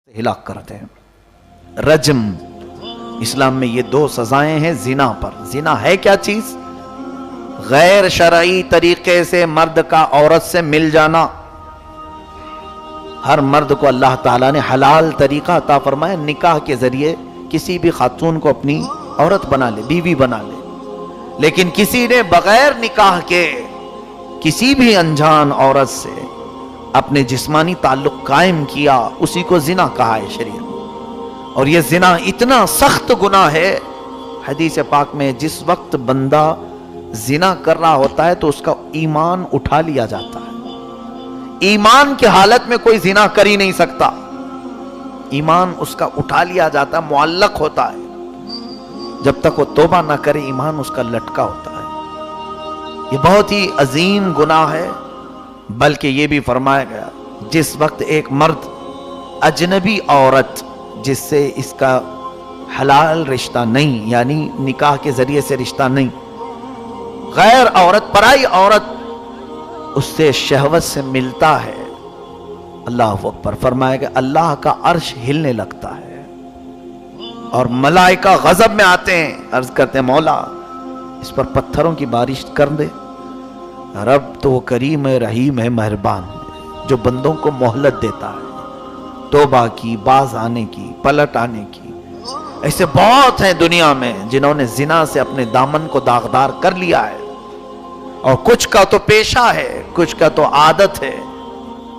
ہلاک کرتے ہیں۔ رجم، اسلام میں یہ دو سزائیں ہیں زنا پر۔ زنا ہے کیا چیز؟ غیر شرعی طریقے سے مرد کا عورت سے مل جانا۔ ہر مرد کو اللہ تعالیٰ نے حلال طریقہ عطا فرمایا، نکاح کے ذریعے کسی بھی خاتون کو اپنی عورت بنا لے، بیوی بنا لے، لیکن کسی نے بغیر نکاح کے کسی بھی انجان عورت سے اپنے جسمانی تعلق قائم کیا، اسی کو زنا کہا ہے شریعت۔ اور یہ زنا اتنا سخت گناہ ہے، حدیث پاک میں جس وقت بندہ زنا کر رہا ہوتا ہے تو اس کا ایمان اٹھا لیا جاتا ہے۔ ایمان کی حالت میں کوئی زنا کر ہی نہیں سکتا، ایمان اس کا اٹھا لیا جاتا ہے، معلق ہوتا ہے۔ جب تک وہ توبہ نہ کرے ایمان اس کا لٹکا ہوتا ہے۔ یہ بہت ہی عظیم گناہ ہے، بلکہ یہ بھی فرمایا گیا جس وقت ایک مرد اجنبی عورت جس سے اس کا حلال رشتہ نہیں، یعنی نکاح کے ذریعے سے رشتہ نہیں، غیر عورت، پرائی عورت اس سے شہوت سے ملتا ہے، اللہ اکبر، فرمایا کہ اللہ کا عرش ہلنے لگتا ہے اور ملائکہ غضب میں آتے ہیں، عرض کرتے ہیں مولا اس پر پتھروں کی بارش کر دے۔ رب تو وہ کریم ہے، رحیم ہے، مہربان ہے، جو بندوں کو مہلت دیتا ہے توبہ کی، باز آنے کی، پلٹ آنے کی۔ ایسے بہت ہیں دنیا میں جنہوں نے زنا سے اپنے دامن کو داغدار کر لیا ہے، اور کچھ کا تو پیشہ ہے، کچھ کا تو عادت ہے،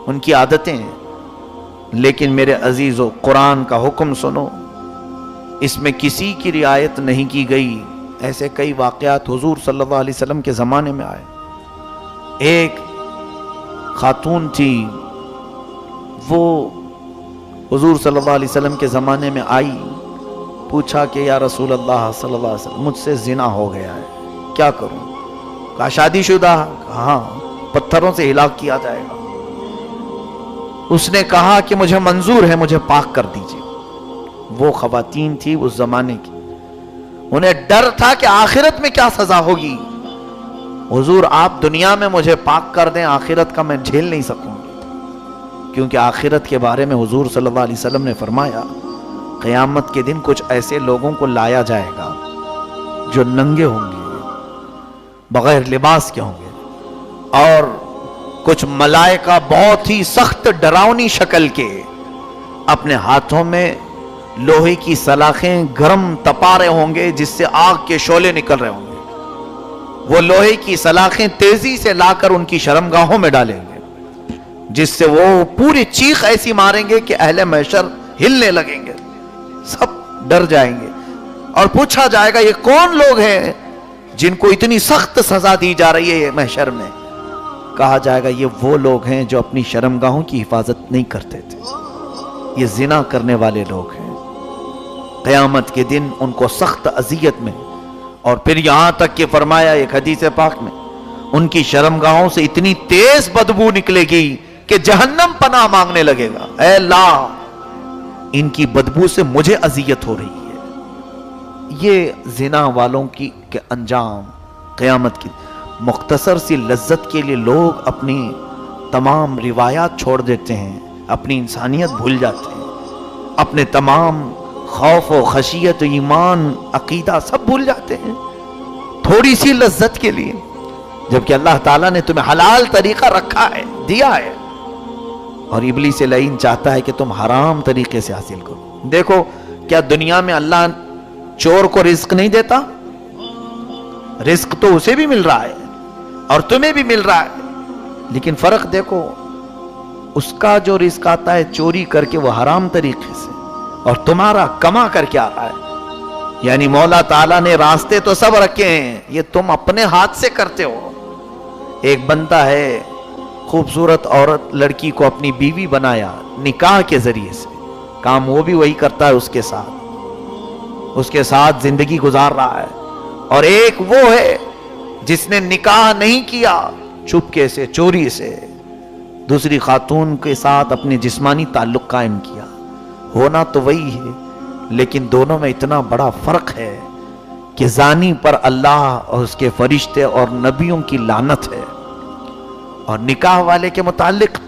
ان کی عادتیں ہیں۔ لیکن میرے عزیزو، قرآن کا حکم سنو، اس میں کسی کی رعایت نہیں کی گئی۔ ایسے کئی واقعات حضور صلی اللہ علیہ وسلم کے زمانے میں آئے۔ ایک خاتون تھی، وہ حضور صلی اللہ علیہ وسلم کے زمانے میں آئی، پوچھا کہ یا رسول اللہ صلی اللہ علیہ وسلم، مجھ سے زنا ہو گیا ہے، کیا کروں؟ کہا شادی شدہ؟ ہاں، پتھروں سے ہلاک کیا جائے گا۔ اس نے کہا کہ مجھے منظور ہے، مجھے پاک کر دیجئے۔ وہ خواتین تھی اس زمانے کی، انہیں ڈر تھا کہ آخرت میں کیا سزا ہوگی۔ حضور آپ دنیا میں مجھے پاک کر دیں، آخرت کا میں جھیل نہیں سکوں گی، کیونکہ آخرت کے بارے میں حضور صلی اللہ علیہ وسلم نے فرمایا قیامت کے دن کچھ ایسے لوگوں کو لایا جائے گا جو ننگے ہوں گے، بغیر لباس کے ہوں گے، اور کچھ ملائکہ بہت ہی سخت ڈراؤنی شکل کے اپنے ہاتھوں میں لوہے کی سلاخیں گرم تپا رہے ہوں گے جس سے آگ کے شعلے نکل رہے ہوں گے۔ وہ لوہے کی سلاخیں تیزی سے لا کر ان کی شرمگاہوں میں ڈالیں گے، جس سے وہ پوری چیخ ایسی ماریں گے کہ اہل محشر ہلنے لگیں گے، سب ڈر جائیں گے، اور پوچھا جائے گا یہ کون لوگ ہیں جن کو اتنی سخت سزا دی جا رہی ہے محشر میں؟ کہا جائے گا یہ وہ لوگ ہیں جو اپنی شرمگاہوں کی حفاظت نہیں کرتے تھے، یہ زنا کرنے والے لوگ ہیں۔ قیامت کے دن ان کو سخت اذیت میں، اور پھر یہاں تک کہ فرمایا ایک حدیث پاک میں ان کی شرمگاہوں سے اتنی تیز بدبو نکلے گی کہ جہنم پناہ مانگنے لگے گا، اے اللہ ان کی بدبو سے مجھے اذیت ہو رہی ہے۔ یہ زنا والوں کی کے انجام قیامت کی مختصر سی لذت کے لیے لوگ اپنی تمام روایات چھوڑ دیتے ہیں، اپنی انسانیت بھول جاتے ہیں، اپنے تمام خوف و خشیت و ایمان، عقیدہ سب بھول جاتے ہیں تھوڑی سی لذت کے لیے، جبکہ اللہ تعالیٰ نے تمہیں حلال طریقہ رکھا ہے، دیا ہے، اور ابلیس لعین چاہتا ہے کہ تم حرام طریقے سے حاصل کرو۔ دیکھو کیا دنیا میں اللہ چور کو رزق نہیں دیتا؟ رزق تو اسے بھی مل رہا ہے اور تمہیں بھی مل رہا ہے، لیکن فرق دیکھو، اس کا جو رزق آتا ہے چوری کر کے، وہ حرام طریقے سے، اور تمہارا کما کر کے آ رہا ہے۔ یعنی مولا تعالیٰ نے راستے تو سب رکھے ہیں، یہ تم اپنے ہاتھ سے کرتے ہو۔ ایک بندہ ہے، خوبصورت عورت لڑکی کو اپنی بیوی بنایا نکاح کے ذریعے سے، کام وہ بھی وہی کرتا ہے، اس کے ساتھ زندگی گزار رہا ہے۔ اور ایک وہ ہے جس نے نکاح نہیں کیا، چپکے سے، چوری سے دوسری خاتون کے ساتھ اپنے جسمانی تعلق قائم کیا۔ ہونا تو وہی ہے، لیکن دونوں میں اتنا بڑا فرق ہے کہ زانی پر اللہ اور اس کے فرشتے اور نبیوں کی لعنت ہے، اور نکاح والے کے متعلق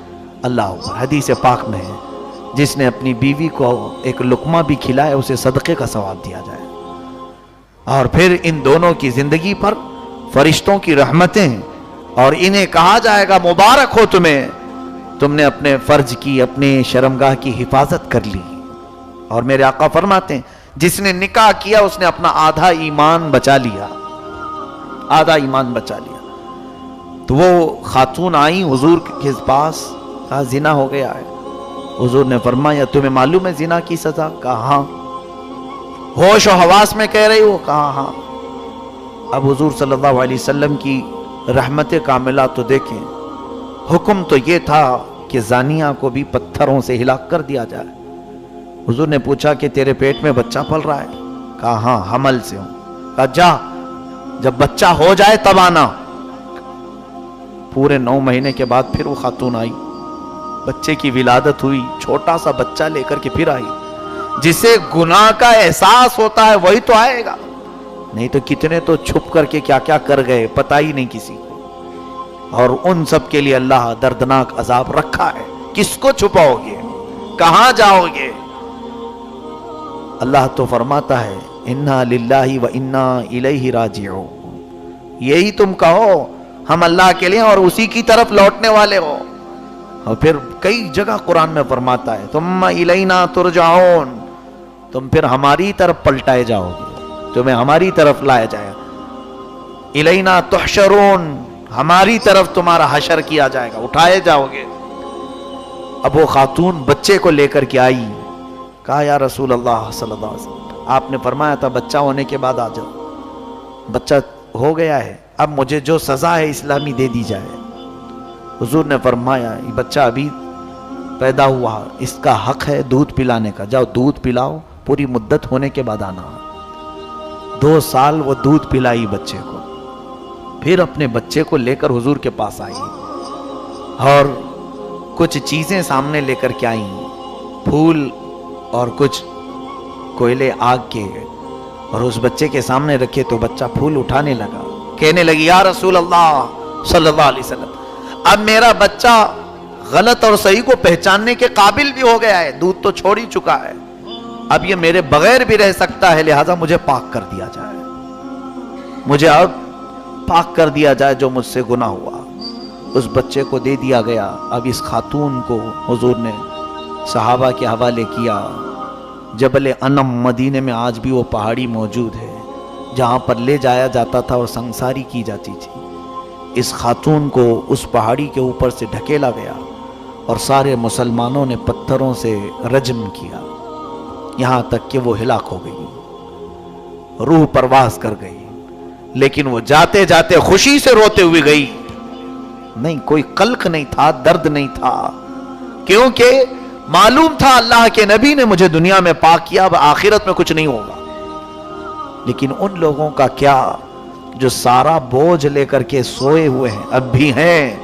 اللہ حدیث پاک میں ہے جس نے اپنی بیوی کو ایک لقمہ بھی کھلایا اسے صدقے کا ثواب دیا جائے. اور پھر ان دونوں کی زندگی پر فرشتوں کی رحمتیں، اور انہیں کہا جائے گا مبارک ہو تمہیں، تم نے اپنے فرج کی، اپنے شرمگاہ کی حفاظت کر لی. اور میرے آقا فرماتے ہیں جس نے نکاح کیا اس نے اپنا آدھا ایمان بچا لیا، آدھا ایمان بچا لیا. تو وہ خاتون آئی حضور کے پاس، کہا زنا ہو گیا ہے. حضور نے فرمایا تمہیں معلوم ہے زنا کی سزا؟ کہا ہاں. ہوش و حواس میں کہہ رہی ہو؟ کہا ہاں. اب حضور صلی اللہ علیہ وسلم کی رحمت کاملہ تو دیکھیں، حکم تو یہ تھا کہ زانیہ کو بھی پتھروں سے ہلاک کر دیا جائے. حضور نے پوچھا کہ تیرے پیٹ میں بچہ پل رہا ہے؟ کہا ہاں حمل سے ہوں. کہا جا جب بچہ ہو جائے تب آنا. پورے 9 مہینے کے بعد پھر وہ خاتون آئی، بچے کی ولادت ہوئی، چھوٹا سا بچہ لے کر کے پھر آئی. جسے گناہ کا احساس ہوتا ہے وہی تو آئے گا، نہیں تو کتنے تو چھپ کر کے کیا کیا کر گئے پتہ ہی نہیں کسی کو. اور ان سب کے لیے اللہ دردناک عذاب رکھا ہے. کس کو چھپاؤ گے؟ کہاں جاؤ گے؟ اللہ تو فرماتا ہے انا للہ و انا الیہ راجعون. یہی تم کہو ہم اللہ کے لیے اور اسی کی طرف لوٹنے والے ہو. اور پھر کئی جگہ قرآن میں فرماتا ہے ثم الینا ترجعون، تم پھر ہماری طرف پلٹائے جاؤ گے، تمہیں ہماری طرف لایا جائے گا. الینا تحشرون، ہماری طرف تمہارا حشر کیا جائے گا، اٹھائے جاؤ گے. اب وہ خاتون بچے کو لے کر کے آئی. کہا یا رسول اللہ صلی اللہ علیہ وسلم آپ نے فرمایا تھا بچہ ہونے کے بعد آ جاؤ، بچہ ہو گیا ہے، اب مجھے جو سزا ہے اسلامی دے دی جائے. حضور نے فرمایا یہ بچہ ابھی پیدا ہوا، اس کا حق ہے دودھ پلانے کا، جاؤ دودھ پلاؤ، پوری مدت ہونے کے بعد آنا. 2 سال وہ دودھ پلائی بچے کو، پھر اپنے بچے کو لے کر حضور کے پاس آئی اور کچھ چیزیں سامنے لے کر کے آئیں، پھول اور کچھ کوئلے آگ کے، اور اس بچے کے سامنے رکھے تو بچہ پھول اٹھانے لگا، کہنے لگی یا رسول اللہ صلی اللہ علیہ وسلم اب میرا بچہ غلط اور صحیح کو پہچاننے کے قابل بھی ہو گیا ہے، دودھ تو چھوڑ ہی چکا ہے، اب یہ میرے بغیر بھی رہ سکتا ہے، لہٰذا مجھے پاک کر دیا جائے، مجھے اب پاک کر دیا جائے جو مجھ سے گناہ ہوا. اس بچے کو دے دیا گیا. اب اس خاتون کو حضور نے صحابہ کے حوالے کیا. جبل انم مدینے میں آج بھی وہ پہاڑی موجود ہے جہاں پر لے جایا جاتا تھا اور سنگساری کی جاتی تھی. اس خاتون کو اس پہاڑی کے اوپر سے ڈھکیلا گیا اور سارے مسلمانوں نے پتھروں سے رجم کیا، یہاں تک کہ وہ ہلاک ہو گئی، روح پرواز کر گئی. لیکن وہ جاتے جاتے خوشی سے روتے ہوئے گئی، نہیں کوئی قلق نہیں تھا، درد نہیں تھا، کیونکہ معلوم تھا اللہ کے نبی نے مجھے دنیا میں پاک کیا، اب آخرت میں کچھ نہیں ہوگا. لیکن ان لوگوں کا کیا جو سارا بوجھ لے کر کے سوئے ہوئے ہیں، اب بھی ہیں،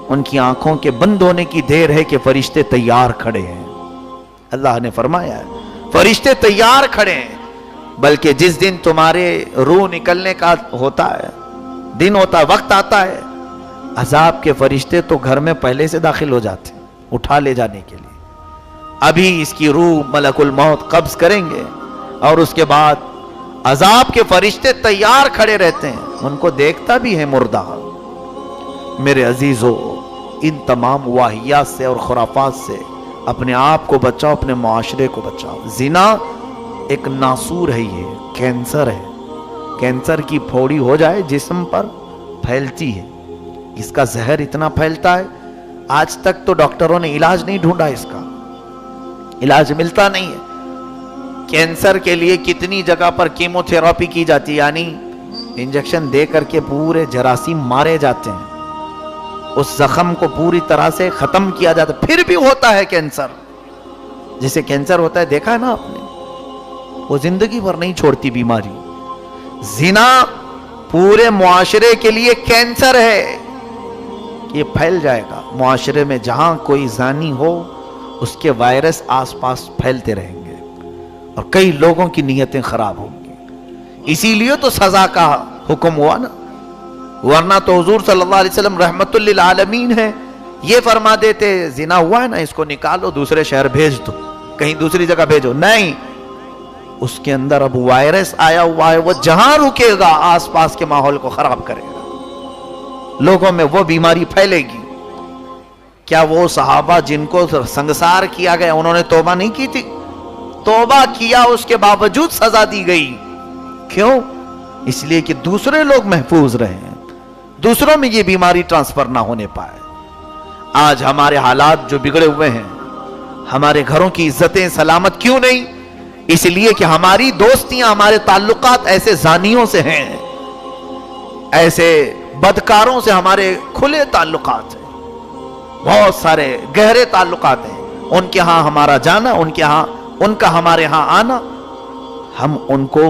ان کی آنکھوں کے بند ہونے کی دیر ہے کہ فرشتے تیار کھڑے ہیں. اللہ نے فرمایا ہے فرشتے تیار کھڑے ہیں، بلکہ جس دن تمہارے روح نکلنے کا ہوتا ہے، دن ہوتا ہے، وقت آتا ہے، عذاب کے فرشتے تو گھر میں پہلے سے داخل ہو جاتے ہیں اٹھا لے جانے کے لیے. ابھی اس کی روح ملک الموت قبض کریں گے اور اس کے بعد عذاب کے فرشتے تیار کھڑے رہتے ہیں، ان کو دیکھتا بھی ہے مردہ. میرے عزیزو، ان تمام واہیات سے اور خرافات سے اپنے آپ کو بچاؤ، اپنے معاشرے کو بچاؤ. زنا ایک ناسور ہے، یہ کینسر ہے. کینسر کی پھوڑی ہو جائے جسم پر پھیلتی ہے، اس کا زہر اتنا پھیلتا ہے، آج تک تو ڈاکٹروں نے علاج نہیں ڈھونڈا، اس کا علاج ملتا نہیں ہے. کینسر کے لیے کتنی جگہ پر کیمو تھراپی کی جاتی ہے، یعنی انجیکشن دے کر کے پورے جراثیم مارے جاتے ہیں، اس زخم کو پوری طرح سے ختم کیا جاتا ہے، پھر بھی ہوتا ہے کینسر. جسے کینسر ہوتا ہے دیکھا ہے نا آپ نے، وہ زندگی بھر نہیں چھوڑتی بیماری. زنا پورے معاشرے کے لیے کینسر ہے، یہ پھیل جائے گا معاشرے میں. جہاں کوئی زانی ہو اس کے وائرس آس پاس پھیلتے رہیں گے اور کئی لوگوں کی نیتیں خراب ہوں گی. اسی لیے تو سزا کا حکم ہوا نا، ورنہ تو حضور صلی اللہ علیہ وسلم رحمت للعالمین ہے، یہ فرما دیتے زنا ہوا ہے نا اس کو نکالو دوسرے شہر بھیج دو, کہیں دوسری جگہ بھیجو. نہیں, اس کے اندر اب وائرس آیا ہوا ہے, وہ جہاں رکے گا آس پاس کے ماحول کو خراب کرے گا, لوگوں میں وہ بیماری پھیلے گی. کیا وہ صحابہ جن کو سنگسار کیا گیا انہوں نے توبہ نہیں کی تھی؟ توبہ کیا, اس کے باوجود سزا دی گئی. کیوں؟ اس لیے کہ دوسرے لوگ محفوظ رہے, دوسروں میں یہ بیماری ٹرانسفر نہ ہونے پائے. آج ہمارے حالات جو بگڑے ہوئے ہیں, ہمارے گھروں کی عزتیں سلامت کیوں نہیں؟ اس لیے کہ ہماری دوستیاں, ہمارے تعلقات ایسے زانیوں سے ہیں, ایسے بدکاروں سے ہمارے کھلے تعلقات ہیں, بہت سارے گہرے تعلقات ہیں. ان کے ہاں ہمارا جانا, ان کے ہاں ان کا ہمارے ہاں آنا, ہم ان کو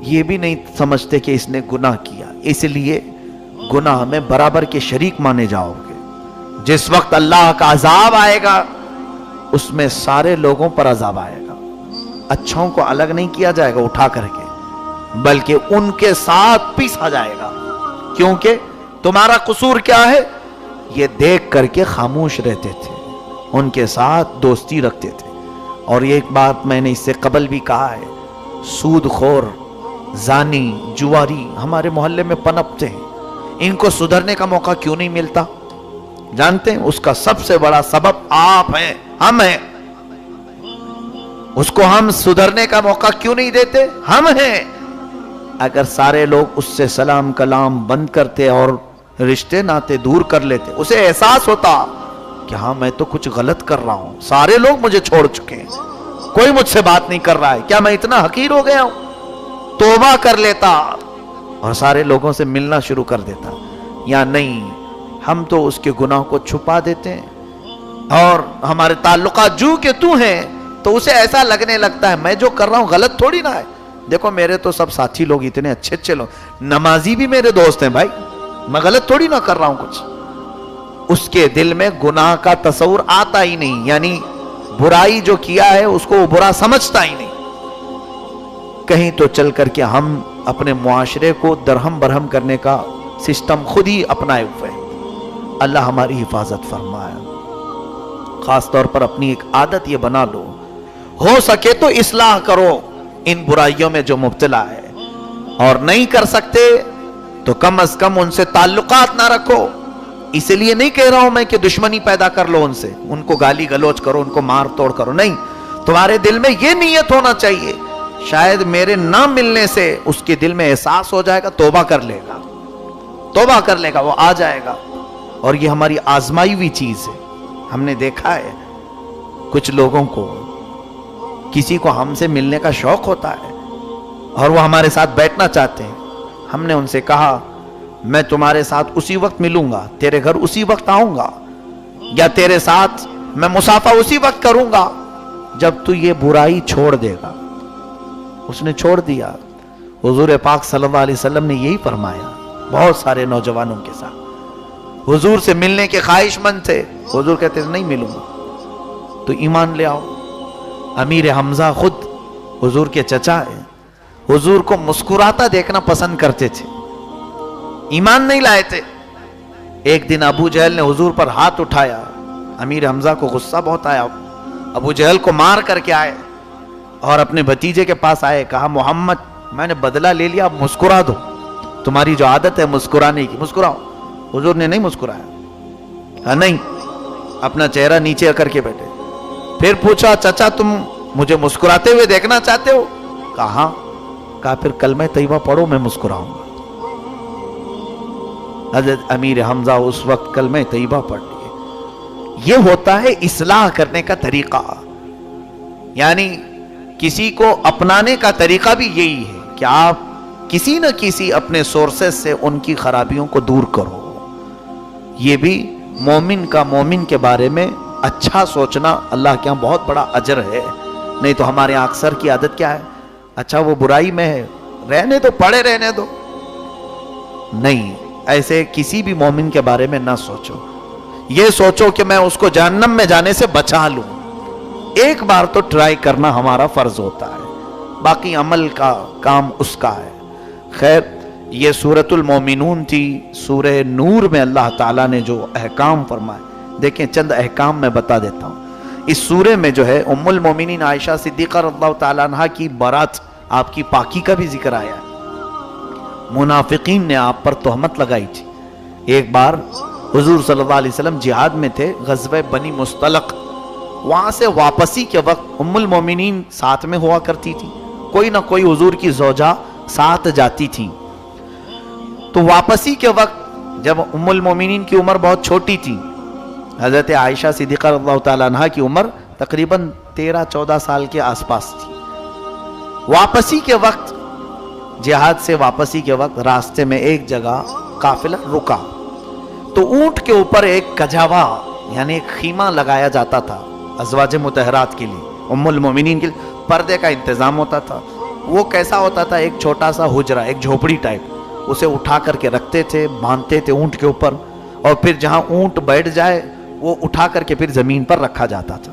یہ بھی نہیں سمجھتے کہ اس نے گناہ کیا, اس لیے گناہ میں برابر کے شریک مانے جاؤ گے. جس وقت اللہ کا عذاب آئے گا اس میں سارے لوگوں پر عذاب آئے گا. اچھوں کو الگ نہیں کیا جائے گا اٹھا کر کے, بلکہ ان کے ساتھ پیسا جائے گا. کیونکہ تمہارا قصور کیا ہے؟ یہ دیکھ کر کے خاموش رہتے تھے, ان کے ساتھ دوستی رکھتے تھے. اور یہ ایک بات میں نے اس سے قبل بھی کہا ہے, سود خور, زانی, جواری ہمارے محلے میں پنپتے ہیں. ان کو سدھرنے کا موقع کیوں نہیں ملتا؟ جانتے ہیں اس کا سب سے بڑا سبب آپ ہیں, ہم ہیں. اس کو ہم سدھرنے کا موقع کیوں نہیں دیتے؟ ہم ہیں. اگر سارے لوگ اس سے سلام کلام بند کرتے اور رشتے ناتے دور کر لیتے, اسے احساس ہوتا کہ ہاں میں تو کچھ غلط کر رہا ہوں, سارے لوگ مجھے چھوڑ چکے ہیں, کوئی مجھ سے بات نہیں کر رہا ہے, کیا میں اتنا حقیر ہو گیا ہوں؟ توبہ کر لیتا اور سارے لوگوں سے ملنا شروع کر دیتا. یا نہیں, ہم تو اس کے گناہ کو چھپا دیتے ہیں اور ہمارے تعلقات جو کہ تو ہیں, تو اسے ایسا لگنے لگتا ہے میں جو کر رہا ہوں غلط تھوڑی نہ ہے. دیکھو میرے تو سب ساتھی لوگ اتنے اچھے اچھے لوگ, نمازی بھی میرے دوست ہیں بھائی, میں غلط تھوڑی نہ کر رہا ہوں کچھ. اس کے دل میں گناہ کا تصور آتا ہی نہیں, یعنی برائی جو کیا ہے اس کو وہ برا سمجھتا ہی نہیں. کہیں تو چل کر کے ہم اپنے معاشرے کو درہم برہم کرنے کا سسٹم خود ہی اپنائے ہوئے. اللہ ہماری حفاظت فرمائے. خاص طور پر اپنی ایک عادت یہ بنا لو, ہو سکے تو اصلاح کرو ان برائیوں میں جو مبتلا ہے, اور نہیں کر سکتے تو کم از کم ان سے تعلقات نہ رکھو. اس لیے نہیں کہہ رہا ہوں میں کہ دشمنی پیدا کر لو ان سے, ان کو گالی گلوچ کرو, ان کو مار توڑ کرو, نہیں. تمہارے دل میں یہ نیت ہونا چاہیے, شاید میرے نہ ملنے سے اس کے دل میں احساس ہو جائے گا, توبہ کر لے گا, توبہ کر لے گا, وہ آ جائے گا. اور یہ ہماری آزمائی ہوئی چیز ہے. ہم نے دیکھا ہے کچھ لوگوں کو, کسی کو ہم سے ملنے کا شوق ہوتا ہے اور وہ ہمارے ساتھ بیٹھنا چاہتے ہیں. ہم نے ان سے کہا میں تمہارے ساتھ اسی وقت ملوں گا, تیرے گھر اسی وقت آؤں گا, یا تیرے ساتھ میں مصافحہ اسی وقت کروں گا جب تو یہ برائی چھوڑ دے گا. اس نے چھوڑ دیا. حضور پاک صلی اللہ علیہ وسلم نے یہی فرمایا بہت سارے نوجوانوں کے ساتھ. حضور سے ملنے کے خواہش مند تھے, حضور کہتے نہیں ملوں گا, تو ایمان لے آؤ. امیر حمزہ خود حضور کے چچا ہیں, حضور کو مسکراتا دیکھنا پسند کرتے تھے, ایمان نہیں لائے تھے. ایک دن ابو جہل نے حضور پر ہاتھ اٹھایا, امیر حمزہ کو غصہ بہت آیا, ابو جہل کو مار کر کے آئے اور اپنے بھتیجے کے پاس آئے, کہا محمد میں نے بدلہ لے لیا, اب مسکرا دو, تمہاری جو عادت ہے مسکرانے کی, مسکراؤ. حضور نے نہیں مسکرایا, ہاں نہیں, اپنا چہرہ نیچے کر کے بیٹھے. پھر پوچھا چچا تم مجھے مسکراتے ہوئے دیکھنا چاہتے ہو؟ کہا پھر کلمہ طیبہ پڑھو میں مسکراؤں گا. حضرت امیر حمزہ اس وقت کلمہ طیبہ پڑھ لیے. یہ ہوتا ہے اصلاح کرنے کا طریقہ, یعنی کسی کو اپنانے کا طریقہ بھی یہی ہے کہ آپ کسی نہ کسی اپنے سورسز سے ان کی خرابیوں کو دور کرو. یہ بھی مومن کا مومن کے بارے میں اچھا سوچنا اللہ کے ہاں بہت بڑا اجر ہے. نہیں تو ہمارے اکثر کی عادت کیا ہے, اچھا وہ برائی میں ہے, رہنے دو, پڑے رہنے دو. نہیں, ایسے کسی بھی مومن کے بارے میں نہ سوچو. یہ سوچو کہ میں اس کو جہنم میں جانے سے بچا لوں. ایک بار تو ٹرائی کرنا ہمارا فرض ہوتا ہے, باقی عمل کا کام اس کا ہے. خیر, یہ سورۃ المومنون تھی. سورہ نور میں اللہ تعالیٰ نے جو احکام فرمائے، دیکھیں چند احکام میں بتا دیتا ہوں. اس سورے میں جو ہے ام المومنین عائشہ صدیقہ رضی اللہ تعالیٰ عنہ کی برات، آپ کی پاکی کا بھی ذکر آیا ہے. منافقین نے آپ پر تہمت لگائی تھی. ایک بار حضور صلی اللہ علیہ وسلم جہاد میں تھے، غزوہ بنی مستلق. وہاں سے واپسی کے وقت ام المومنین ساتھ میں ہوا کرتی تھی، کوئی نہ کوئی حضور کی زوجہ ساتھ جاتی تھی. تو واپسی کے وقت جب ام المومنین کی عمر بہت چھوٹی تھی، حضرت عائشہ صدیقہ رضی اللہ تعالیٰ عنہ کی عمر تقریباً 13-14 سال کے آس پاس تھی. واپسی کے وقت، جہاد سے واپسی کے وقت راستے میں ایک جگہ قافلہ رکا، تو اونٹ کے اوپر ایک کجاوا یعنی ایک خیمہ لگایا جاتا تھا ازواج مطہرات کے لیے، ام المومنین کے لیے پردے کا انتظام ہوتا تھا. وہ کیسا ہوتا تھا؟ ایک چھوٹا سا حجرہ، ایک جھوپڑی ٹائپ. اسے اٹھا کر کے رکھتے تھے، باندھتے تھے اونٹ کے اوپر، اور پھر جہاں اونٹ بیٹھ جائے وہ اٹھا کر کے پھر زمین پر رکھا جاتا تھا.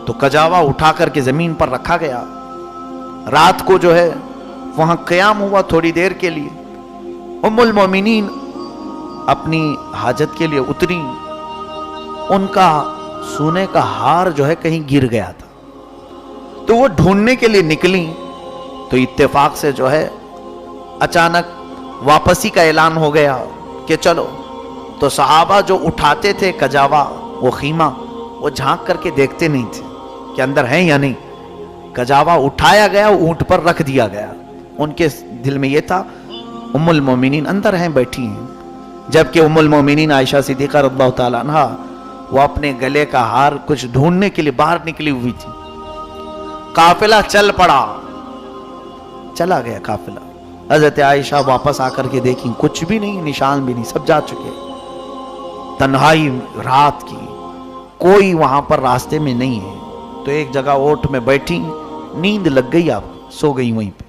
تو کجاوا اٹھا کر کے زمین پر رکھا گیا. رات کو جو ہے وہاں قیام ہوا تھوڑی دیر کے لیے. ام المومنین اپنی حاجت کے لیے اتری. ان کا سونے کا ہار جو ہے کہیں گر گیا تھا، تو وہ ڈھونڈنے کے لیے نکلی. تو اتفاق سے جو ہے اچانک واپسی کا اعلان ہو گیا کہ چلو. تو صحابہ جو اٹھاتے تھے کجاوا، وہ خیمہ، وہ جھانک کر کے دیکھتے نہیں تھے کہ اندر ہیں یا نہیں. کجاوا اٹھایا گیا، اونٹ پر رکھ دیا گیا. ان کے دل میں یہ تھا ام المومنین اندر ہیں، بیٹھی ہیں. جبکہ ام المومنین عائشہ صدیقہ رضی اللہ تعالیٰ عنہ وہ اپنے گلے کا ہار کچھ ڈھونڈنے کے لیے باہر نکلی ہوئی تھی. قافلہ چل پڑا، چلا گیا قافلہ. حضرت عائشہ واپس آ کر کے دیکھیں، کچھ بھی نہیں، نشان بھی نہیں، سب جا چکے. تنہائی رات کی، کوئی وہاں پر راستے میں نہیں ہے. تو ایک جگہ اوٹ میں بیٹھی، نیند لگ گئی، آپ سو گئی وہیں پہ.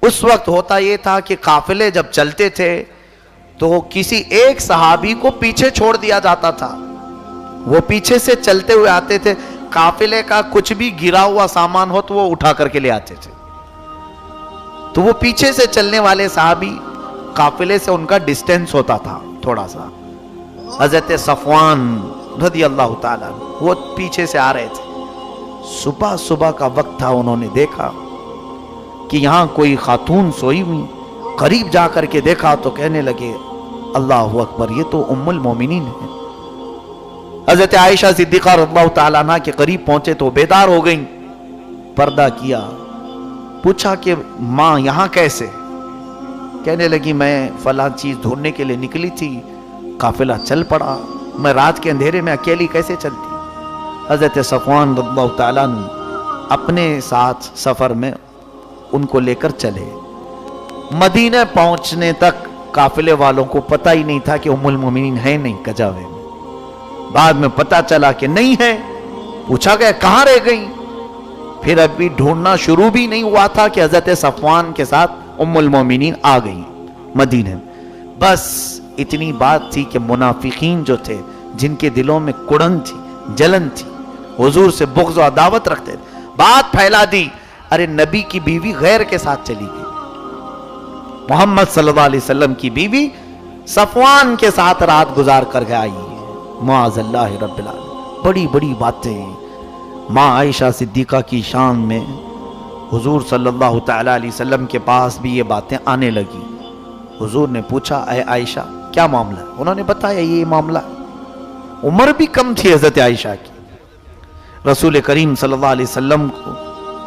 اس وقت ہوتا یہ تھا کہ قافلے جب چلتے تھے تو کسی ایک صحابی کو پیچھے چھوڑ دیا جاتا تھا. وہ پیچھے سے چلتے ہوئے آتے تھے، قافلے کا کچھ بھی گرا ہوا سامان ہو تو وہ اٹھا کر کے لے آتے تھے. تو وہ پیچھے سے چلنے والے صحابی، قافلے سے ان کا ڈسٹینس ہوتا تھا تھوڑا سا. حضرت صفوان رضی اللہ تعالیٰ وہ پیچھے سے آ رہے تھے. صبح کا وقت تھا. انہوں نے دیکھا کہ یہاں کوئی خاتون سوئی ہوئی. قریب جا کر کے دیکھا تو کہنے لگے اللہ اکبر، یہ تو ام المومنین ہے. حضرت عائشہ صدیقہ رضی اللہ تعالیٰ عنہ کے قریب پہنچے تو بیدار ہو گئیں. پردہ کیا، پوچھا کہ ماں یہاں کیسے؟ کہنے لگی میں فلاں چیز ڈھونڈنے کے لیے نکلی تھی، قافلہ چل پڑا، میں رات کے اندھیرے میں اکیلی کیسے چلتی؟ حضرت صفوان رضی اللہ تعالیٰ نے اپنے ساتھ سفر میں ان کو لے کر چلے. مدینہ پہنچنے تک قافلے والوں کو پتہ ہی نہیں تھا کہ ام المومنین ہے نہیں کجاوے میں. بعد میں پتہ چلا کہ نہیں ہے. پوچھا گیا کہاں رہ گئی؟ پھر ابھی ڈھونڈنا شروع بھی نہیں ہوا تھا کہ حضرت صفوان کے ساتھ ام المومنین آ گئی مدینہ. بس اتنی بات تھی کہ منافقین جو تھے، جن کے دلوں میں کڑن تھی، جلن تھی، حضور سے بغض و عداوت رکھتے تھے، بات پھیلا دی، ارے نبی کی بیوی غیر کے ساتھ چلی گئی. محمد صلی اللہ علیہ وسلم کی بیوی صفوان کے ساتھ رات گزار کر کے آئی ہے. معاذ اللہ رب العالمین. بڑی بڑی باتیں ماں عائشہ صدیقہ کی شان میں. حضور صلی اللہ تعالی علیہ وسلم کے پاس بھی یہ باتیں آنے لگی. حضور نے پوچھا اے عائشہ کیا معاملہ ہے؟ انہوں نے بتایا یہ معاملہ. عمر بھی کم تھی حضرت عائشہ کی. رسول کریم صلی اللہ علیہ وسلم کو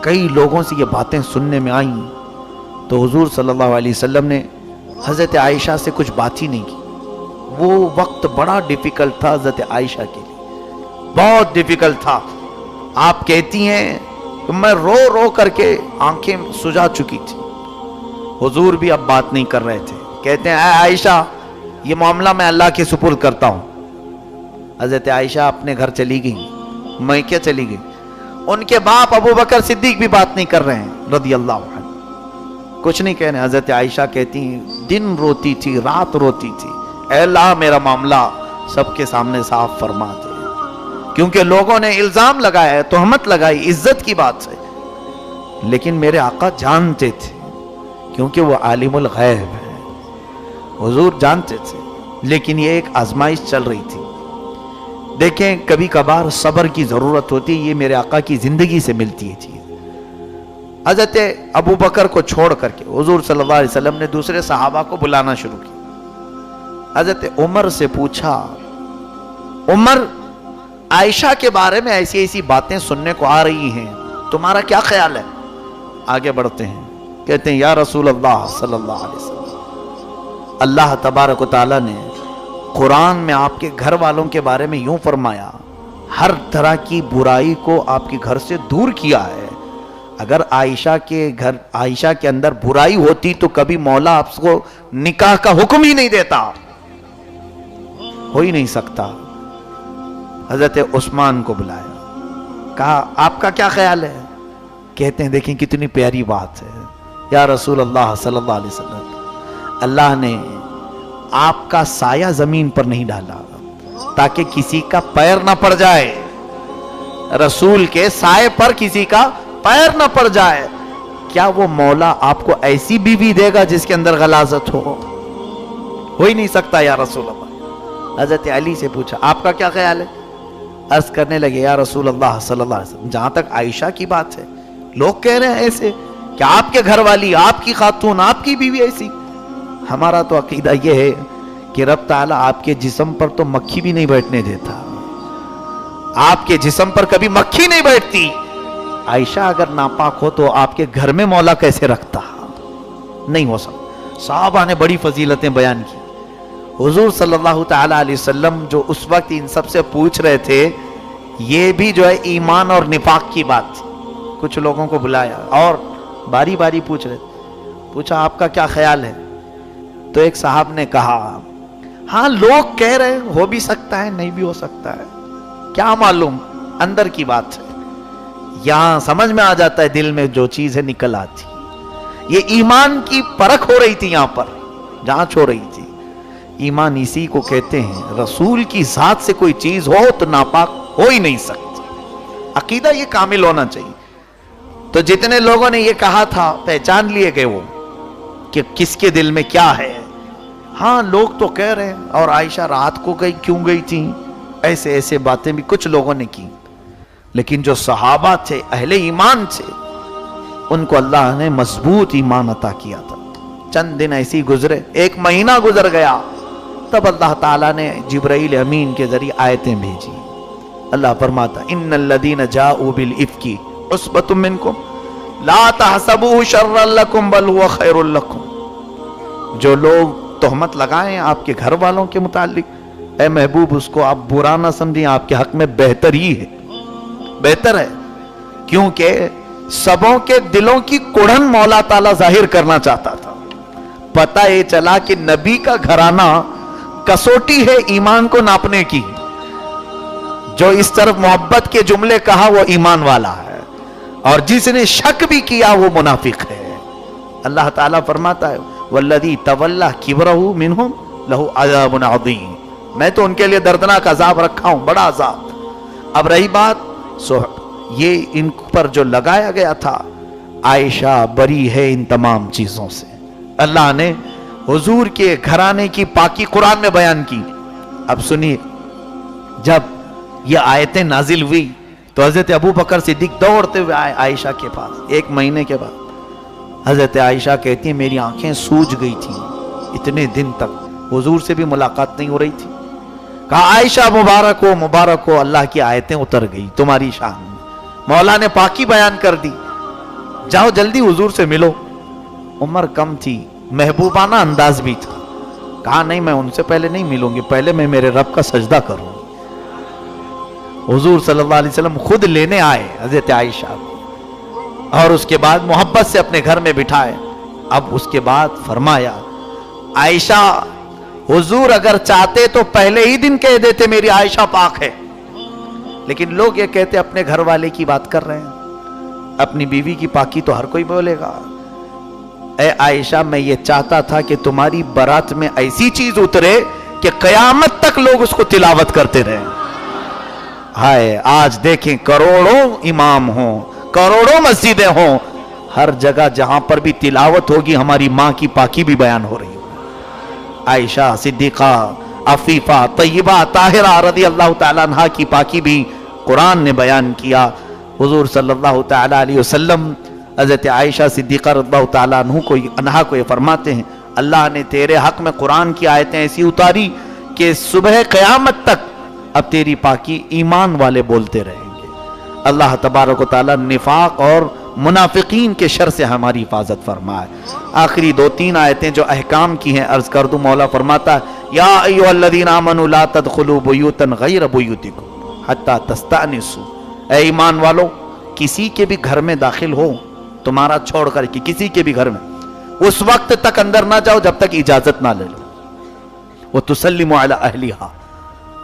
کئی لوگوں سے یہ باتیں سننے میں آئیں تو حضور صلی اللہ علیہ وسلم نے حضرت عائشہ سے کچھ بات ہی نہیں کی. وہ وقت بڑا ڈیفیکلٹ تھا حضرت عائشہ کے لیے، بہت ڈیفیکلٹ تھا. آپ کہتی ہیں کہ میں رو رو کر کے آنکھیں سجا چکی تھی. حضور بھی اب بات نہیں کر رہے تھے. کہتے ہیں اے عائشہ یہ معاملہ میں اللہ کے سپرد کرتا ہوں. حضرت عائشہ اپنے گھر چلی گئی، میکے چلی گئی. ان کے باپ ابو بکر صدیق بھی بات نہیں کر رہے ہیں رضی اللہ عنہ، کچھ نہیں کہنے. حضرت عائشہ کہتی ہیں دن روتی تھی، رات روتی تھی، اے اللہ میرا معاملہ سب کے سامنے صاف فرما دے، کیونکہ لوگوں نے الزام لگایا ہے، تہمت لگائی عزت کی بات سے. لیکن میرے آقا جانتے تھے کیونکہ وہ عالم الغیب ہے، حضور جانتے تھے، لیکن یہ ایک آزمائش چل رہی تھی۔ دیکھیں کبھی کبھار صبر کی ضرورت ہوتی ہے، یہ میرے آقا کی زندگی سے ملتی ہے چیز۔ حضرت ابو بکر کو چھوڑ کر کے حضور صلی اللہ علیہ وسلم نے دوسرے صحابہ کو بلانا شروع کیا۔ حضرت عمر سے پوچھا، عمر عائشہ کے بارے میں ایسی ایسی باتیں سننے کو آ رہی ہیں، تمہارا کیا خیال ہے؟ آگے بڑھتے ہیں، کہتے ہیں یا رسول اللہ صلی اللہ علیہ وسلم، اللہ تبارک و تعالیٰ نے قرآن میں آپ کے گھر والوں کے بارے میں یوں فرمایا، ہر طرح کی برائی کو آپ کے گھر سے دور کیا ہے۔ اگر عائشہ کے اندر برائی ہوتی تو کبھی مولا آپ کو نکاح کا حکم ہی نہیں دیتا، ہو ہی نہیں سکتا۔ حضرت عثمان کو بلایا، کہا آپ کا کیا خیال ہے؟ کہتے ہیں دیکھیں کتنی پیاری بات ہے، یا رسول اللہ صلی اللہ علیہ وسلم، اللہ نے آپ کا سایہ زمین پر نہیں ڈالا تاکہ کسی کا پیر نہ پڑ جائے، رسول کے سائے پر کسی کا پیر نہ پڑ جائے۔ کیا وہ مولا آپ کو ایسی بیوی دے گا جس کے اندر غلاظت ہو ہی نہیں سکتا یا رسول اللہ۔ حضرت علی سے پوچھا آپ کا کیا خیال ہے؟ عرض کرنے لگے یا رسول اللہ صلی اللہ علیہ وسلم، جہاں تک عائشہ کی بات ہے، لوگ کہہ رہے ہیں ایسے کہ آپ کے گھر والی، آپ کی خاتون، آپ کی بیوی ایسی، ہمارا تو عقیدہ یہ ہے کہ رب تعالیٰ آپ کے جسم پر تو مکھی بھی نہیں بیٹھنے دیتا، آپ کے جسم پر کبھی مکھی نہیں بیٹھتی۔ عائشہ اگر ناپاک ہو تو آپ کے گھر میں مولا کیسے رکھتا؟ نہیں ہو سکتا۔ صحابہ نے بڑی فضیلتیں بیان کی۔ حضور صلی اللہ تعالی علیہ وسلم جو اس وقت ان سب سے پوچھ رہے تھے، یہ بھی جو ہے ایمان اور نفاق کی بات تھی۔ کچھ لوگوں کو بلایا اور باری باری پوچھ رہے، پوچھا آپ کا کیا خیال ہے؟ تو ایک صاحب نے کہا ہاں لوگ کہہ رہے ہیں، ہو بھی سکتا ہے نہیں بھی ہو سکتا ہے، کیا معلوم، اندر کی بات ہے، یہاں سمجھ میں آ جاتا ہے، دل میں جو چیز ہے نکل آتی۔ یہ ایمان کی پرکھ ہو رہی تھی، یہاں پر جانچ ہو رہی تھی۔ ایمان اسی کو کہتے ہیں، رسول کی ذات سے کوئی چیز ہو تو ناپاک ہو ہی نہیں سکتی، عقیدہ یہ کامل ہونا چاہیے۔ تو جتنے لوگوں نے یہ کہا تھا پہچان لیے گئے وہ کہ کس کے دل میں کیا ہے۔ ہاں لوگ تو کہہ رہے ہیں، اور عائشہ رات کو کیوں گئی تھی، ایسے ایسے باتیں بھی کچھ لوگوں نے کی، لیکن جو صحابہ تھے، اہل ایمان تھے، ان کو اللہ نے مضبوط ایمان عطا کیا تھا۔ چند دن ایسی گزرے، ایک مہینہ گزر گیا، تب اللہ تعالیٰ نے جبرائیل امین کے ذریعے آیتیں بھیجی۔ اللہ فرماتا ان الذین جاؤوا بالافک عصبۃ منکم لا تحسبوه شرا لکم بل هو خیر لکم۔ جو لوگ تہمت لگائیں آپ کے گھر والوں کے متعلق، اے محبوب اس کو آپ برا نہ سمجھیں، آپ کے حق میں بہتر ہی ہے، بہتر ہے، کیونکہ سبوں کے دلوں کی کڑھن مولا تعالیٰ ظاہر کرنا چاہتا تھا۔ پتہ یہ چلا کہ نبی کا گھرانہ کسوٹی ہے ایمان کو ناپنے کی، جو اس طرف محبت کے جملے کہا وہ ایمان والا ہے، اور جس نے شک بھی کیا وہ منافق ہے۔ اللہ تعالیٰ فرماتا ہے والذی تولی کبرہ منہم لہ عذاب عظیم، میں تو ان کے لیے دردناک عذاب رکھا ہوں، بڑا عذاب۔ اب رہی بات یہ ان پر جو لگایا گیا تھا، عائشہ بری ہے ان تمام چیزوں سے۔ اللہ نے حضور کے گھرانے کی پاکی قرآن میں بیان کی۔ اب سنیے، جب یہ آیتیں نازل ہوئی تو حضرت ابو بکر صدیق دوڑتے ہوئے آئے عائشہ کے پاس۔ ایک مہینے کے بعد حضرت عائشہ کہتی ہیں میری آنکھیں سوج گئی تھیں، اتنے دن تک حضور سے بھی ملاقات نہیں ہو رہی تھی۔ کہا عائشہ مبارک ہو، اللہ کی آیتیں اتر گئی تمہاری شان میں، مولا نے پاکی بیان کر دی، جاؤ جلدی حضور سے ملو۔ عمر کم تھی، محبوبانہ انداز بھی تھا، کہا نہیں میں ان سے پہلے نہیں ملوں گی، پہلے میں میرے رب کا سجدہ کروں۔ حضور صلی اللہ علیہ وسلم خود لینے آئے حضرت عائشہ کو، اور اس کے بعد محبت سے اپنے گھر میں بٹھائے۔ اب اس کے بعد فرمایا عائشہ، حضور اگر چاہتے تو پہلے ہی دن کہہ دیتے میری عائشہ پاک ہے، لیکن لوگ یہ کہتے اپنے گھر والے کی بات کر رہے ہیں، اپنی بیوی کی پاکی تو ہر کوئی بولے گا۔ اے عائشہ میں یہ چاہتا تھا کہ تمہاری برات میں ایسی چیز اترے کہ قیامت تک لوگ اس کو تلاوت کرتے رہیں۔ ہائے آج دیکھیں کروڑوں امام ہوں، کروڑوں مسجدیں ہوں، ہر جگہ جہاں پر بھی تلاوت ہوگی ہماری ماں کی پاکی بھی بیان ہو رہی ہوگی. عائشہ صدیقہ عفیفہ طیبہ طاہرہ رضی اللہ تعالیٰ عنہ کی پاکی بھی قرآن نے بیان کیا. حضور صلی اللہ تعالیٰ علیہ وسلم حضرت عائشہ صدیقہ رضی اللہ تعالیٰ عنہ کو یہ فرماتے ہیں اللہ نے تیرے حق میں قرآن کی آیتیں ایسی اتاری کہ صبح قیامت تک اب تیری پاکی ایمان والے بولتے رہیں گے. اللہ تبارک و تعالیٰ نفاق اور منافقین کے شر سے ہماری حفاظت فرمائے. آخری 2-3 آیتیں جو احکام کی ہیں عرض کر دوں. مولا فرماتا ہے یا ایھا الذین آمنوا لا تدخلوا بیوتا غیر بیوتکم حتی تستأنسوا. اے ایمان والو کسی کے بھی گھر میں داخل ہو تمہارا چھوڑ کر کے کسی کے بھی گھر میں اس وقت تک اندر نہ جاؤ جب تک اجازت نہ لے لو. وتسلموا علی اہلھا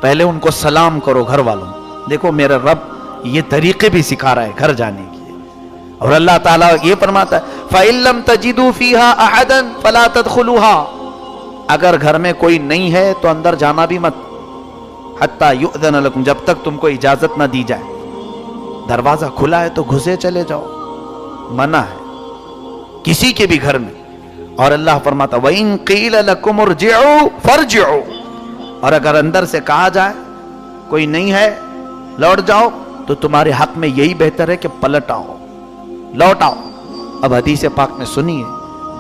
پہلے ان کو سلام کرو گھر والوں. دیکھو میرا رب یہ طریقے بھی سکھا رہا ہے گھر جانے کی. اور اللہ تعالیٰ یہ فرماتا ہے فَإِن لَمْ تَجِدُوا فِيهَا أَحَدًا فَلَا تَدْخُلُوهَا. اگر گھر میں کوئی نہیں ہے تو اندر جانا بھی مت حَتَّى يُؤْذَنَ لَكُمْ جب تک تم کو اجازت نہ دی جائے. دروازہ کھلا ہے تو گھسے چلے جاؤ, منع ہے کسی کے بھی گھر میں. اور اللہ فرماتا وَإِن قِيلَ لَكُمُ ارْجِعُوا فَارْجِعُوا. اور اگر اندر سے کہا جائے کوئی نہیں ہے لوٹ جاؤ تو تمہارے حق میں یہی بہتر ہے کہ پلٹ آؤ لوٹ آؤ. اب حدیث پاک میں سنیے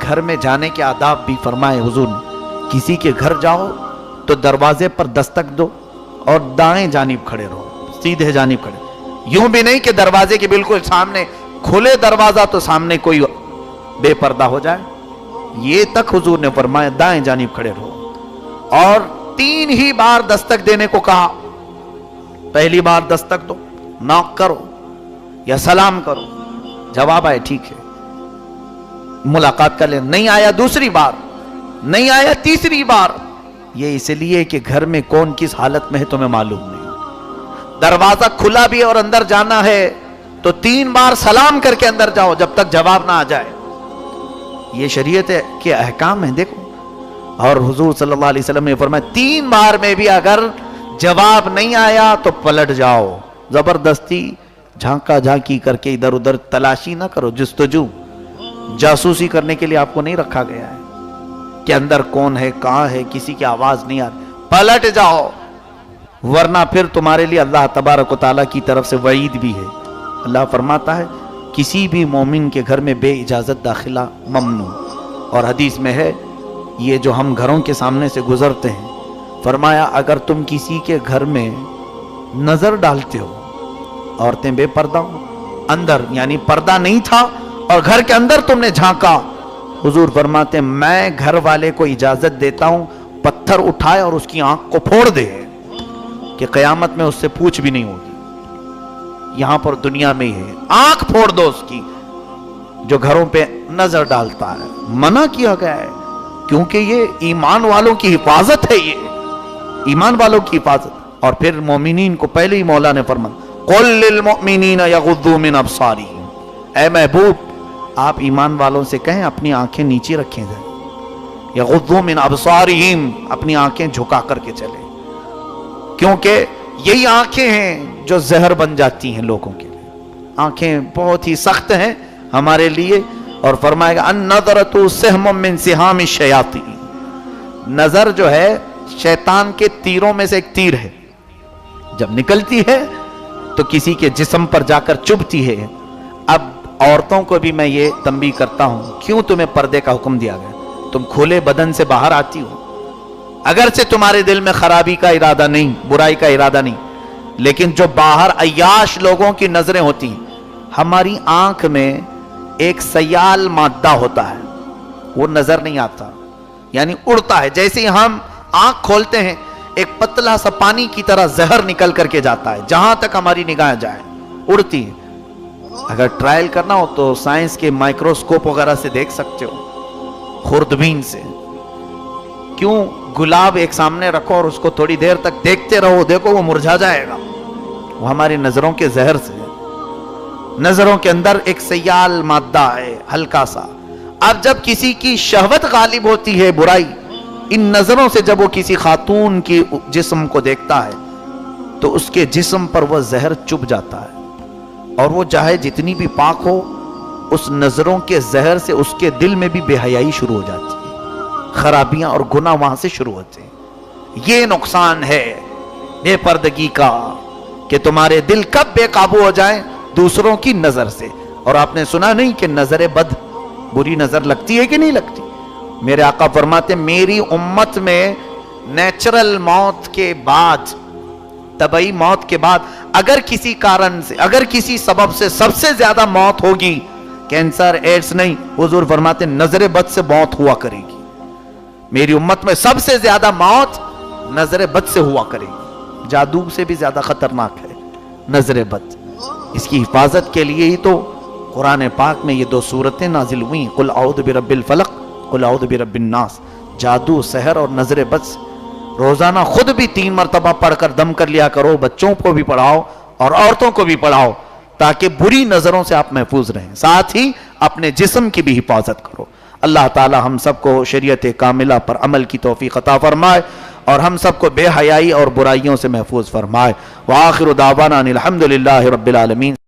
گھر میں جانے کے آداب بھی فرمائے حضور نے. کسی کے گھر جاؤ تو دروازے پر دستک دو اور دائیں جانب کھڑے رہو, سیدھے جانب کھڑے. یوں بھی نہیں کہ دروازے کے بالکل سامنے کھلے دروازہ تو سامنے کوئی بے پردہ ہو جائے. یہ تک حضور نے فرمایا دائیں جانب کھڑے رہو. اور 3 ہی بار دستک دینے کو کہا. پہلی بار دستک دو, ناک کرو یا سلام کرو, جواب آئے ٹھیک ہے ملاقات کر لیں, نہیں آیا دوسری بار, نہیں آیا تیسری بار. یہ اس لیے کہ گھر میں کون کس حالت میں ہے تمہیں معلوم نہیں. دروازہ کھلا بھی اور اندر جانا ہے تو 3 بار سلام کر کے اندر جاؤ جب تک جواب نہ آ جائے. یہ شریعت کے احکام ہیں دیکھو. اور حضور صلی اللہ علیہ وسلم نے فرمایا 3 بار میں بھی اگر جواب نہیں آیا تو پلٹ جاؤ. زبردستی جھانکا جھانکی کر کے ادھر ادھر تلاشی نہ کرو. جستجو جاسوسی کرنے کے لیے آپ کو نہیں رکھا گیا ہے کہ اندر کون ہے کہاں ہے کسی کی آواز نہیں آ رہی. پلٹ جاؤ ورنہ پھر تمہارے لیے اللہ تبارک و تعالیٰ کی طرف سے وعید بھی ہے. اللہ فرماتا ہے کسی بھی مومن کے گھر میں بے اجازت داخلہ ممنوع. اور حدیث میں ہے یہ جو ہم گھروں کے سامنے سے گزرتے ہیں فرمایا اگر تم کسی کے گھر میں نظر ڈالتے ہو, عورتیں بے پردہ ہو اندر یعنی پردہ نہیں تھا اور گھر کے اندر تم نے جھانکا, حضور فرماتے ہیں میں گھر والے کو اجازت دیتا ہوں پتھر اٹھائے اور اس کی آنکھ کو پھوڑ دے کہ قیامت میں اس سے پوچھ بھی نہیں ہوگی. یہاں پر دنیا میں ہی ہے, آنکھ پھوڑ دو اس کی جو گھروں پہ نظر ڈالتا ہے. منع کیا گیا ہے کیونکہ یہ ایمان والوں کی حفاظت ہے, یہ ایمان والوں کی حفاظت. اور پھر مومنین کو پہلے ہی مولا نے فرمایا قل للمؤمنین یغضوا من ابصارہم. اے محبوب آپ ایمان والوں سے کہیں اپنی آنکھیں نیچے رکھیں جائیں. یغضوا من ابصارہم اپنی آنکھیں جھکا کر کے چلیں کیونکہ یہی آنکھیں ہیں جو زہر بن جاتی ہیں لوگوں کے لیے. آنکھیں بہت ہی سخت ہیں ہمارے لیے. اور فرمائے گا النظرۃ سہم من سہام الشیاطین. نظر جو ہے شیطان کے تیروں میں سے ایک تیر ہے, جب نکلتی ہے تو کسی کے جسم پر جا کر چبھتی ہے. اب عورتوں کو بھی میں یہ تنبیہ کرتا ہوں کیوں تمہیں پردے کا حکم دیا گیا. تم کھلے بدن سے باہر آتی ہو اگرچہ تمہارے دل میں خرابی کا ارادہ نہیں برائی کا ارادہ نہیں, لیکن جو باہر عیاش لوگوں کی نظریں ہوتی ہیں, ہماری آنکھ میں ایک سیال مادہ ہوتا ہے وہ نظر نہیں آتا یعنی اڑتا ہے. جیسے ہی ہم آنکھ کھولتے ہیں ایک پتلا سا پانی کی طرح زہر نکل کر کے جاتا ہے جہاں تک ہماری نگاہ جائے اڑتی ہے. اگر ٹرائل کرنا ہو تو سائنس کے مائکروسکوپ وغیرہ سے دیکھ سکتے ہو, خوردبین سے. کیوں گلاب ایک سامنے رکھو اور اس کو تھوڑی دیر تک دیکھتے رہو, دیکھو وہ مرجھا جائے گا. وہ ہماری نظروں کے زہر سے. نظروں کے اندر ایک سیال مادہ ہے ہلکا سا. اب جب کسی کی شہوت غالب ہوتی ہے برائی, ان نظروں سے جب وہ کسی خاتون کی جسم کو دیکھتا ہے تو اس کے جسم پر وہ زہر چبھ جاتا ہے اور وہ چاہے جتنی بھی پاک ہو اس نظروں کے زہر سے اس کے دل میں بھی بے حیائی شروع ہو جاتی ہے، خرابیاں اور گناہ وہاں سے شروع ہوتے ہیں۔ یہ نقصان ہے بے پردگی کا کہ تمہارے دل کب بے قابو ہو جائیں دوسروں کی نظر سے۔ اور آپ نے سنا نہیں کہ نظر بد بری نظر لگتی ہے کہ نہیں لگتی؟ میرے آقا فرماتے میری امت میں نیچرل موت کے بعد، طبعی موت کے بعد اگر کسی کارن سے، اگر کسی سبب سے سب سے زیادہ موت ہوگی، کینسر ایڈز نہیں، حضور فرماتے نظر بد سے موت ہوا کرے گی۔ میری امت میں سب سے زیادہ موت نظر بد سے ہوا کرے گی۔ جادو سے بھی زیادہ خطرناک ہے نظر بد۔ اس کی حفاظت کے لیے ہی تو قرآن پاک میں یہ 2 سورتیں نازل ہوئیں، قل اعوذ برب الفلق قل اعوذ برب الناس۔ جادو، سحر اور نظر بد سے روزانہ خود بھی 3 مرتبہ پڑھ کر دم کر لیا کرو، بچوں کو بھی پڑھاؤ اور عورتوں کو بھی پڑھاؤ، تاکہ بری نظروں سے آپ محفوظ رہیں، ساتھ ہی اپنے جسم کی بھی حفاظت کرو۔ اللہ تعالی ہم سب کو شریعت کاملہ پر عمل کی توفیق عطا فرمائے اور ہم سب کو بے حیائی اور برائیوں سے محفوظ فرمائے۔ وآخر دعوانا ان الحمدللہ رب العالمین۔